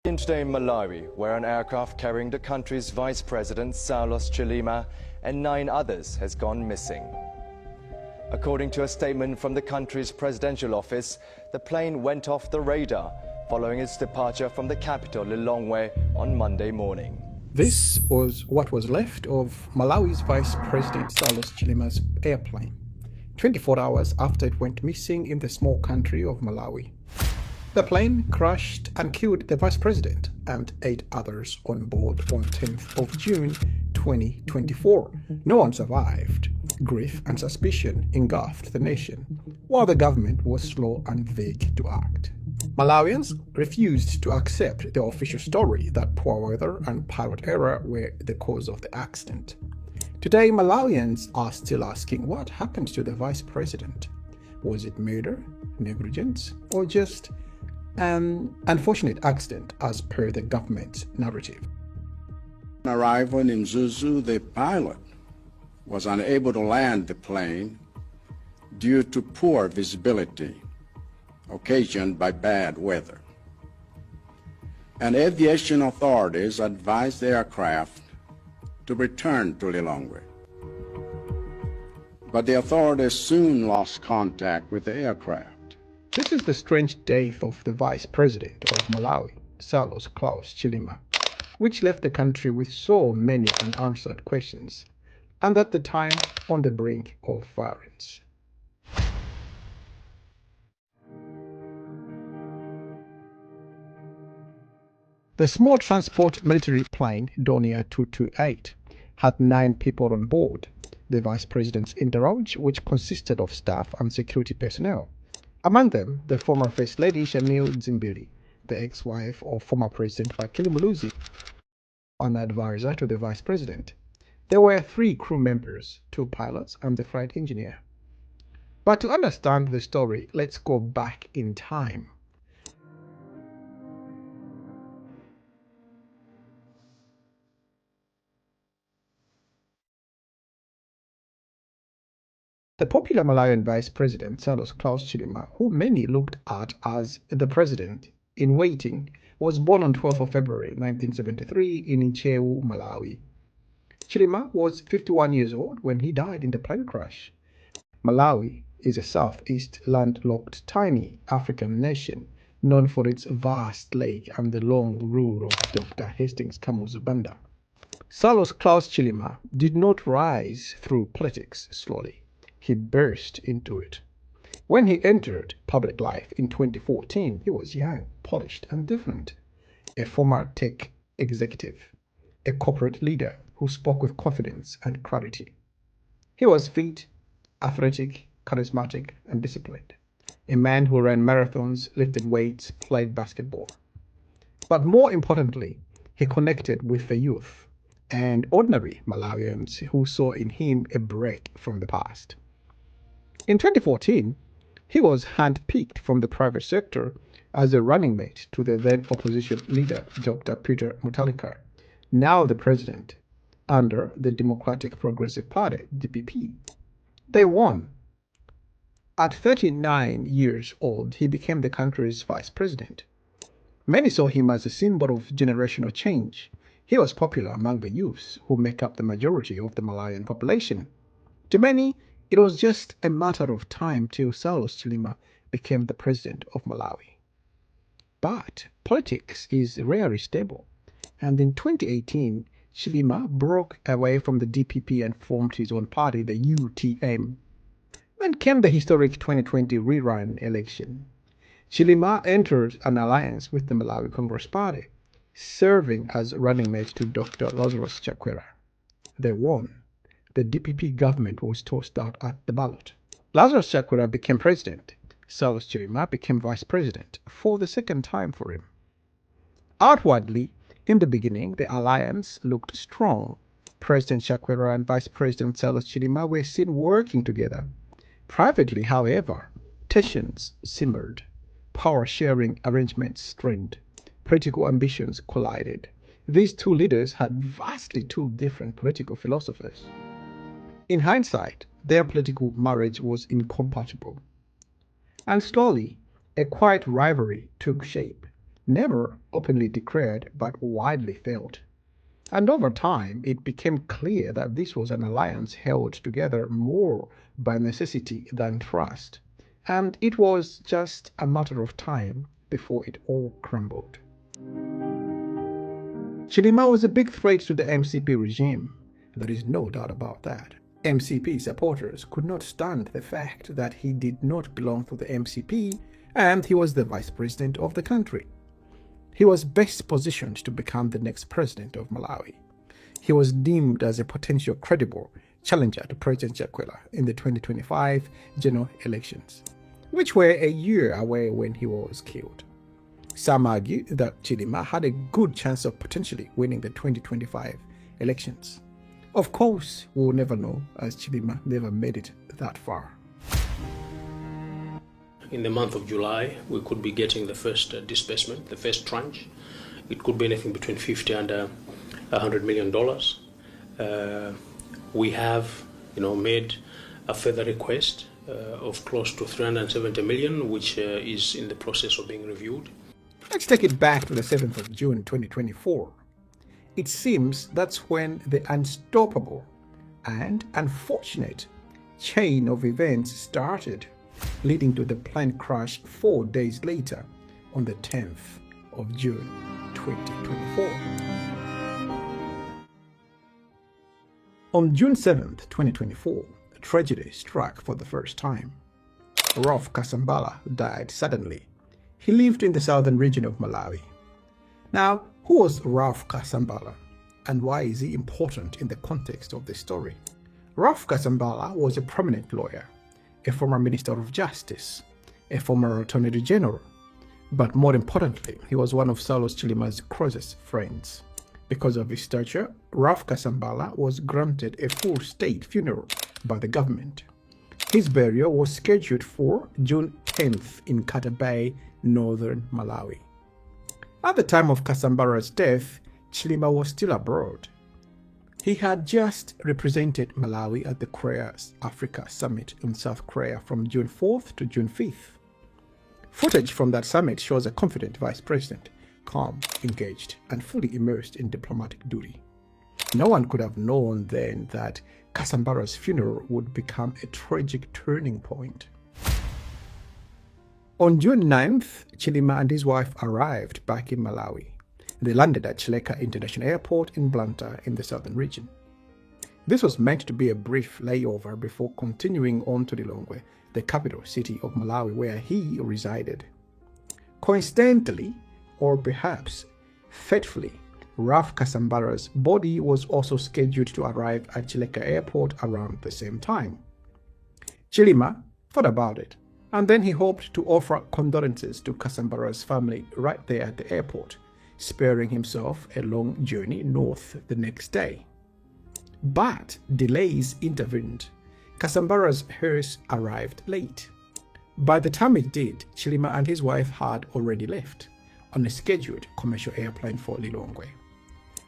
Today in Malawi, where an aircraft carrying the country's vice president, Saulos Chilima, and 9 others has gone missing. According to a statement from the country's presidential office, the plane went off the radar following its departure from the capital Lilongwe on Monday morning. This was what was left of Malawi's Vice President Saulos Chilima's airplane, 24 hours after it went missing in the small country of Malawi. The plane crashed and killed the Vice President and 8 others on board on 10th of June 2024. No one survived. Grief and suspicion engulfed the nation, while the government was slow and vague to act. Malawians refused to accept the official story that poor weather and pilot error were the cause of the accident. Today, Malawians are still asking what happened to the Vice President. Was it murder, negligence, or just an unfortunate accident as per the government's narrative? On arrival in Mzuzu, the pilot was unable to land the plane due to poor visibility occasioned by bad weather. And aviation authorities advised the aircraft to return to Lilongwe. But the authorities soon lost contact with the aircraft. This is the strange death of the Vice President of Malawi, Saulos Chilima, which left the country with so many unanswered questions, and at the time on the brink of violence. The small transport military plane Dornier 228 had 9 people on board. The Vice President's entourage, which consisted of staff and security personnel. Among them, the former First Lady Shamil Zimbili, the ex-wife of former President Kugwa, an advisor to the Vice President. There were 3 crew members, 2 pilots and the flight engineer. But to understand the story, let's go back in time. The popular Malawian Vice President Saulos Chilima, who many looked at as the president in waiting, was born on 12th of February 1973 in Nchewu, Malawi. Chilima was 51 years old when he died in the plane crash. Malawi is a southeast landlocked tiny African nation known for its vast lake and the long rule of Dr. Hastings Kamuzubanda. Saulos Chilima did not rise through politics slowly. He burst into it. When he entered public life in 2014, he was young, polished, and different. A former tech executive, a corporate leader who spoke with confidence and clarity. He was fit, athletic, charismatic, and disciplined. A man who ran marathons, lifted weights, played basketball. But more importantly, he connected with the youth and ordinary Malawians who saw in him a break from the past. In 2014, he was handpicked from the private sector as a running mate to the then opposition leader, Dr. Peter Mutharika, now the president, under the Democratic Progressive Party, DPP. They won. At 39 years old, he became the country's vice president. Many saw him as a symbol of generational change. He was popular among the youths, who make up the majority of the Malawian population. To many, it was just a matter of time till Saulos Chilima became the president of Malawi. But politics is rarely stable, and in 2018, Chilima broke away from the DPP and formed his own party, the UTM. Then came the historic 2020 rerun election. Chilima entered an alliance with the Malawi Congress Party, serving as running mate to Dr. Lazarus Chakwera. They won. The DPP government was tossed out at the ballot. Lazarus Chakwera became president. Saulos Chilima became vice president for the second time for him. Outwardly, in the beginning, the alliance looked strong. President Chakwera and Vice President Saulos Chilima were seen working together. Privately, however, tensions simmered. Power-sharing arrangements strained. Political ambitions collided. These 2 leaders had vastly 2 different political philosophies. In hindsight, their political marriage was incompatible. And slowly, a quiet rivalry took shape. never openly declared but widely felt. And over time, it became clear that this was an alliance held together more by necessity than trust, and it was just a matter of time before it all crumbled. Chilima was a big threat to the MCP regime. There is no doubt about that. MCP supporters could not stand the fact that he did not belong to the MCP and he was the vice president of the country. He was best positioned to become the next president of Malawi. He was deemed as a potential credible challenger to President Chakwera in the 2025 general elections, which were a year away when he was killed. Some argue that Chilima had a good chance of potentially winning the 2025 elections. Of course, we'll never know, as Chilima never made it that far. In the month of July, we could be getting the first disbursement, the first tranche. It could be anything between $50 and $100 million. We have, made a further request of close to 370 million, which is in the process of being reviewed. Let's take it back to the 7th of June 2024. It seems that's when the unstoppable and unfortunate chain of events started, leading to the plane crash 4 days later on the 10th of June 2024. On June 7th, 2024, a tragedy struck for the first time. Ralph Kasambala died suddenly. He lived in the southern region of Malawi. Now, who was Ralph Kasambala, and why is he important in the context of this story? Ralph Kasambala was a prominent lawyer, a former Minister of Justice, a former Attorney General, but more importantly, he was one of Saulos Chilima's closest friends. Because of his stature, Ralph Kasambala was granted a full state funeral by the government. His burial was scheduled for June 10th in Kata Bay, northern Malawi. At the time of Kasambala's death, Chilima was still abroad. He had just represented Malawi at the Korea Africa Summit in South Korea from June 4th to June 5th. Footage from that summit shows a confident vice president, calm, engaged, and fully immersed in diplomatic duty. No one could have known then that Kasambala's funeral would become a tragic turning point. On June 9th, Chilima and his wife arrived back in Malawi. They landed at Chileka International Airport in Blantyre in the southern region. This was meant to be a brief layover before continuing on to Lilongwe, the capital city of Malawi where he resided. Coincidentally, or perhaps fatefully, Ralph Kasambala's body was also scheduled to arrive at Chileka Airport around the same time. Chilima thought about it, and then he hoped to offer condolences to Kasambala's family right there at the airport, sparing himself a long journey north the next day. But delays intervened. Kasambala's hearse arrived late. By the time it did, Chilima and his wife had already left on a scheduled commercial airplane for Lilongwe.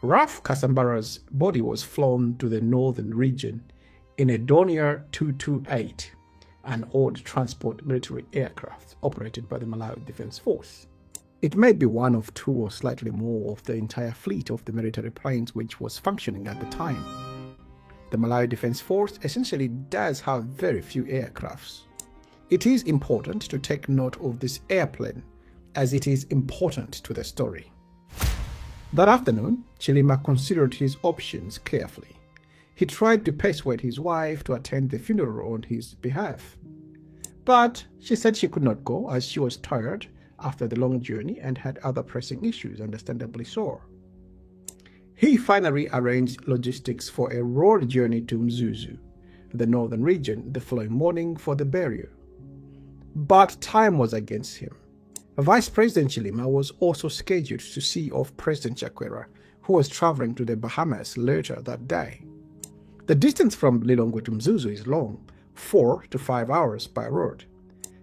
Ralph Kasambala's body was flown to the northern region in a Dornier 228, an old transport military aircraft operated by the Malawi Defense Force. It may be one of two or slightly more of the entire fleet of the military planes which was functioning at the time. The Malawi Defense Force essentially does have very few aircrafts. It is important to take note of this airplane as it is important to the story. That afternoon, Chilima considered his options carefully. He tried to persuade his wife to attend the funeral on his behalf. But she said she could not go as she was tired after the long journey and had other pressing issues, understandably so. He finally arranged logistics for a road journey to Mzuzu, the northern region, the following morning for the burial. But time was against him. Vice President Chilima was also scheduled to see off President Chakwera, who was traveling to the Bahamas later that day. The distance from Lilongwe to Mzuzu is long, 4 to 5 hours by road.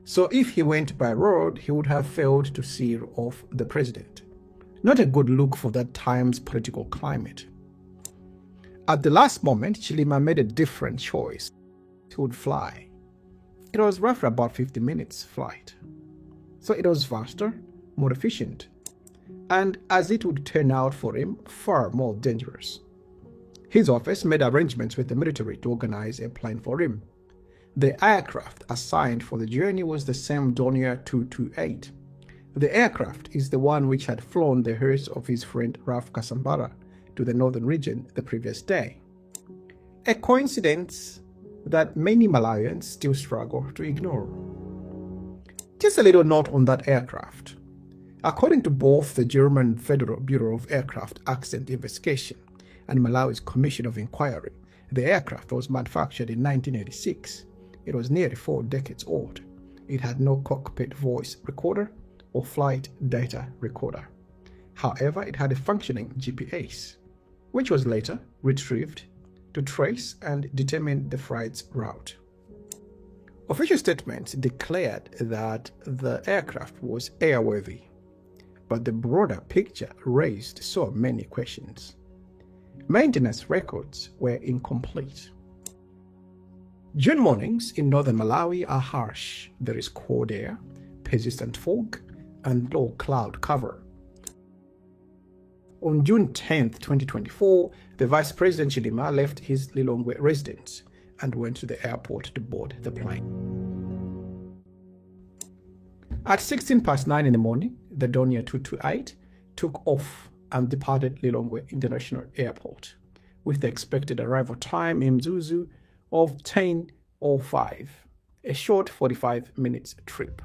So if he went by road, he would have failed to see off the president. Not a good look for that time's political climate. At the last moment, Chilima made a different choice. He would fly. It was roughly about 50 minutes flight. So it was faster, more efficient, and, as it would turn out for him, far more dangerous. His office made arrangements with the military to organize a plane for him. The aircraft assigned for the journey was the same Dornier 228. The aircraft is the one which had flown the hearse of his friend Ralph Kasambara to the northern region the previous day. A coincidence that many Malawians still struggle to ignore. Just a little note on that aircraft. According to both the German Federal Bureau of Aircraft Accident Investigation and Malawi's Commission of Inquiry, the aircraft was manufactured in 1986. It was nearly 4 decades old. It had no cockpit voice recorder or flight data recorder. However, it had a functioning GPS, which was later retrieved to trace and determine the flight's route. Official statements declared that the aircraft was airworthy, but the broader picture raised so many questions. Maintenance records were incomplete. June mornings in northern Malawi are harsh. There is cold air, persistent fog, and low cloud cover. On June 10, 2024, the Vice President Chilima left his Lilongwe residence and went to the airport to board the plane. At 9:16 in the morning, the Dornier 228 took off and departed Lilongwe International Airport, with the expected arrival time in Mzuzu of 10:05, a short 45 minutes trip.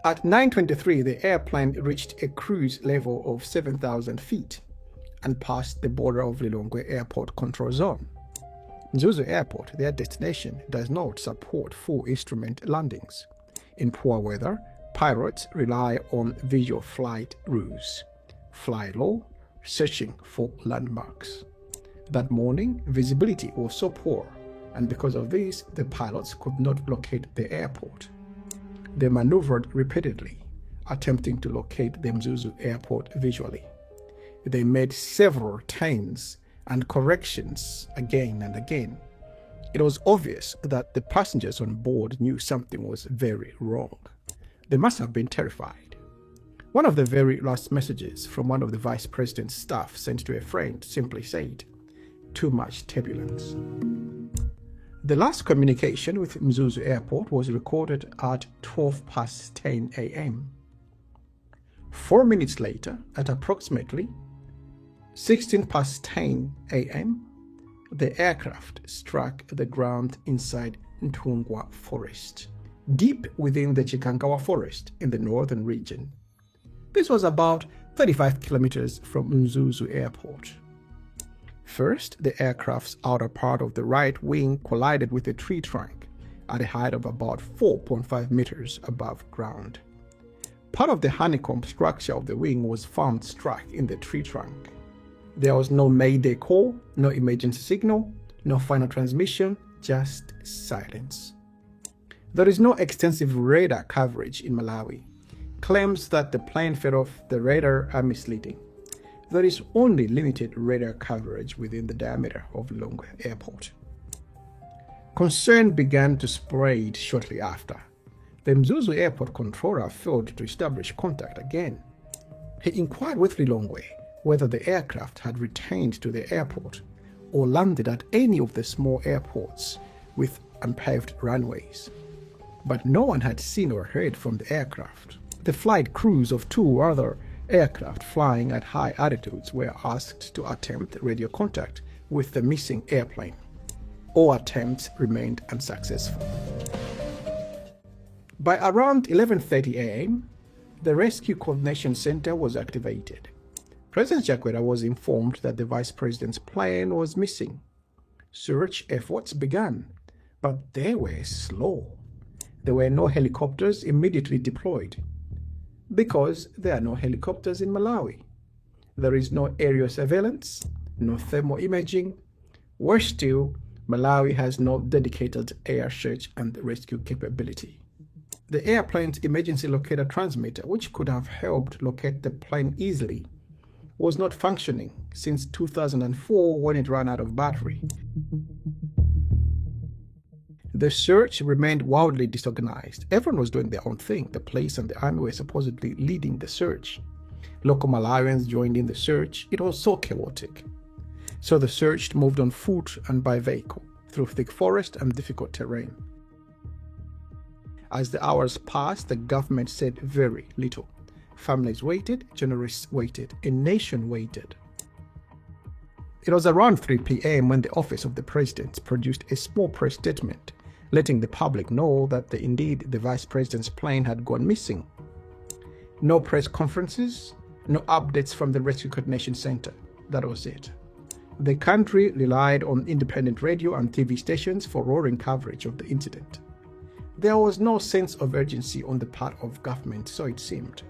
At 9:23, the airplane reached a cruise level of 7,000 feet and passed the border of Lilongwe Airport Control Zone. Mzuzu Airport, their destination, does not support full instrument landings. In poor weather, pilots rely on visual flight ruse, fly low, searching for landmarks. That morning, visibility was so poor, and because of this, the pilots could not locate the airport. They maneuvered repeatedly, attempting to locate the Mzuzu airport visually. They made several turns and corrections again and again. It was obvious that the passengers on board knew something was very wrong. They must have been terrified. One of the very last messages from one of the Vice President's staff sent to a friend simply said, "Too much turbulence." The last communication with Mzuzu Airport was recorded at 10:12 a.m. 4 minutes later, at approximately 10:16 a.m., the aircraft struck the ground inside Kugwa forest, deep within the Chikangawa forest in the northern region. This was about 35 kilometers from Mzuzu Airport. First, the aircraft's outer part of the right wing collided with a tree trunk at a height of about 4.5 meters above ground. Part of the honeycomb structure of the wing was found struck in the tree trunk. There was no mayday call, no emergency signal, no final transmission, just silence. There is no extensive radar coverage in Malawi. Claims that the plane fell off the radar are misleading. There is only limited radar coverage within the diameter of Lilongwe Airport. Concern began to spread shortly after. The Mzuzu Airport controller failed to establish contact again. He inquired with Lilongwe whether the aircraft had returned to the airport or landed at any of the small airports with unpaved runways. But no one had seen or heard from the aircraft. The flight crews of 2 other aircraft flying at high altitudes were asked to attempt radio contact with the missing airplane. All attempts remained unsuccessful. By around 11:30 a.m., the Rescue Coordination Center was activated. President Chakwera was informed that the Vice President's plane was missing. Search efforts began, but they were slow. There were no helicopters immediately deployed, because there are no helicopters in Malawi. There is no aerial surveillance, no thermal imaging. Worse still, Malawi has no dedicated air search and rescue capability. The airplane's emergency locator transmitter, which could have helped locate the plane easily, was not functioning since 2004 when it ran out of battery. The search remained wildly disorganized. Everyone was doing their own thing. The police and the army were supposedly leading the search. Local Malawians joined in the search. It was so chaotic. So the search moved on foot and by vehicle through thick forest and difficult terrain. As the hours passed, the government said very little. Families waited, journalists waited, a nation waited. It was around 3 p.m. when the office of the president produced a small press statement, letting the public know that indeed the vice president's plane had gone missing. No press conferences, no updates from the Rescue Coordination Center. That was it. The country relied on independent radio and TV stations for roaring coverage of the incident. There was no sense of urgency on the part of government, so it seemed.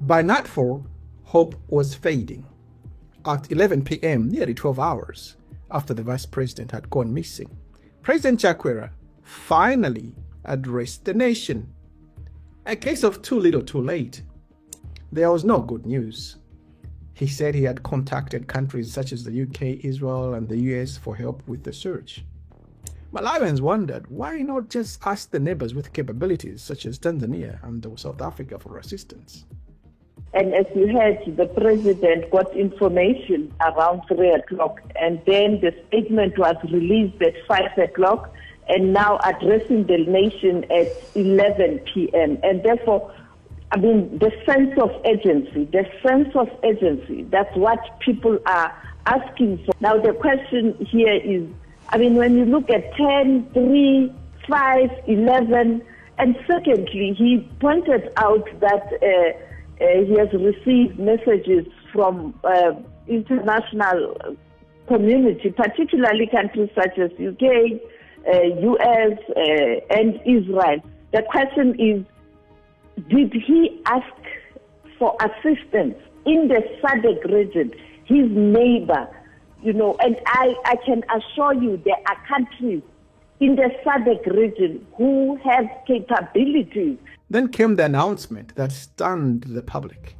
By nightfall, hope was fading. At 11 p.m., nearly 12 hours after the vice president had gone missing, President Chakwera finally addressed the nation. A case of too little too late. There was no good news. He said he had contacted countries such as the UK, Israel, and the US for help with the search. Malawians wondered, why not just ask the neighbors with capabilities such as Tanzania and South Africa for assistance? And as you heard, the president got information around 3 o'clock, and then the statement was released at 5 o'clock, and now addressing the nation at 11 p.m. And therefore, I mean, the sense of urgency, that's what people are asking for. Now, the question here is, I mean, when you look at 10, 3, 5, 11, and secondly, he pointed out that he has received messages from international community, particularly countries such as UK, US, and Israel. The question is, did he ask for assistance in the SADC region, his neighbor? You know, and I can assure you there are countries in the SADC region who have capabilities. Then came the announcement that stunned the public.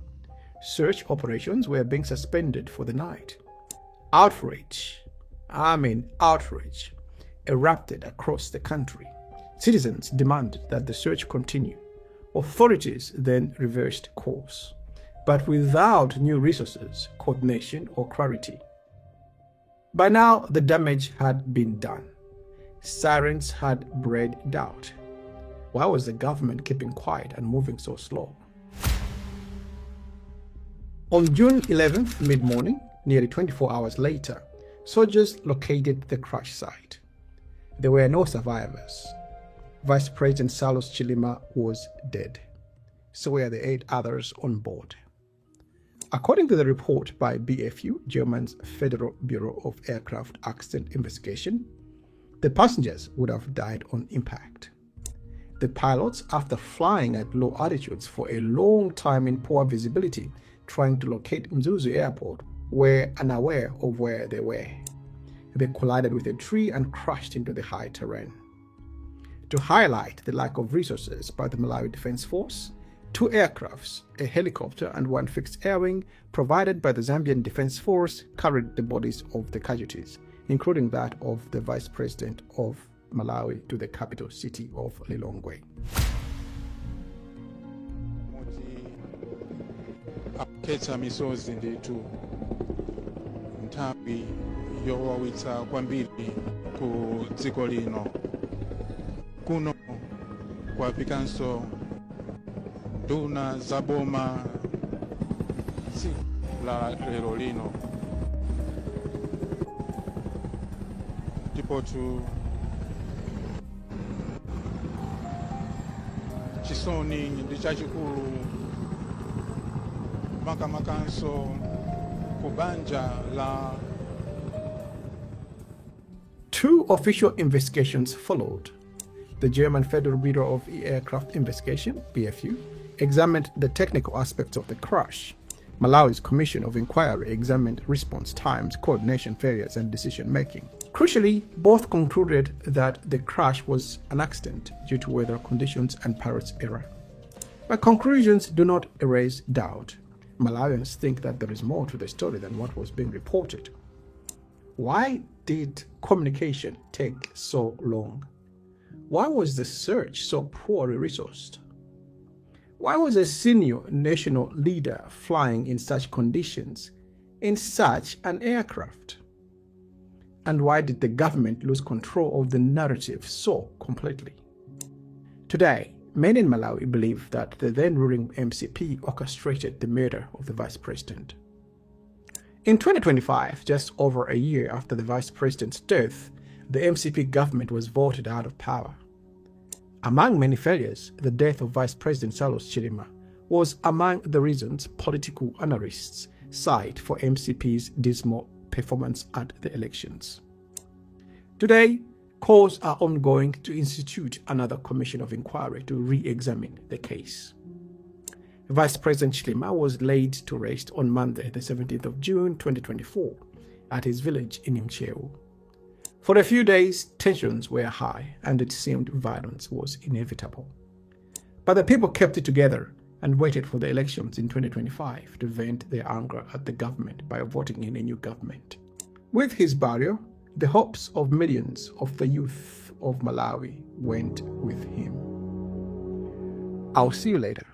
Search operations were being suspended for the night. Outrage erupted across the country. Citizens demanded that the search continue. Authorities then reversed course, but without new resources, coordination, or clarity. By now, the damage had been done. Sirens had bred doubt. Why was the government keeping quiet and moving so slow? On June 11th, mid-morning, nearly 24 hours later, soldiers located the crash site. There were no survivors. Vice President Saulos Chilima was dead. So were the 8 others on board. According to the report by BFU, Germany's Federal Bureau of Aircraft Accident Investigation, the passengers would have died on impact. The pilots, after flying at low altitudes for a long time in poor visibility, trying to locate Mzuzu Airport, were unaware of where they were. They collided with a tree and crashed into the high terrain. To highlight the lack of resources by the Malawi Defense Force, 2 aircrafts, a helicopter and 1 fixed air wing provided by the Zambian Defense Force carried the bodies of the casualties, including that of the Vice President of Malawi, to the capital city of Lilongwe. Akhetha misozi ndithu nthawi yowawitsa kwambiri ku dziko lino kuno kwapikanso nduna zaboma tsiku la lero lino ndipotu chisoni ndi chachikulu makamakanso kubanja la. 2 official investigations followed. The German Federal Bureau of Aircraft Investigation, BFU, examined the technical aspects of the crash. Malawi's Commission of Inquiry examined response times, coordination failures, and decision-making. Crucially, both concluded that the crash was an accident due to weather conditions and pilot's error. But conclusions do not erase doubt. Malawians think that there is more to the story than what was being reported. Why did communication take so long? Why was the search so poorly resourced? Why was a senior national leader flying in such conditions in such an aircraft? And why did the government lose control of the narrative so completely? Today, many in Malawi believe that the then ruling MCP orchestrated the murder of the vice president. In 2025, just over a year after the vice president's death, the MCP government was voted out of power. Among many failures, the death of Vice President Saulos Chilima was among the reasons political analysts cite for MCP's dismal performance at the elections. Today, calls are ongoing to institute another commission of inquiry to re-examine the case. Vice President Chilima was laid to rest on Monday, the 17th of June 2024, at his village in Mchewu. For a few days, tensions were high and it seemed violence was inevitable. But the people kept it together and waited for the elections in 2025 to vent their anger at the government by voting in a new government. With his burial, the hopes of millions of the youth of Malawi went with him. I'll see you later.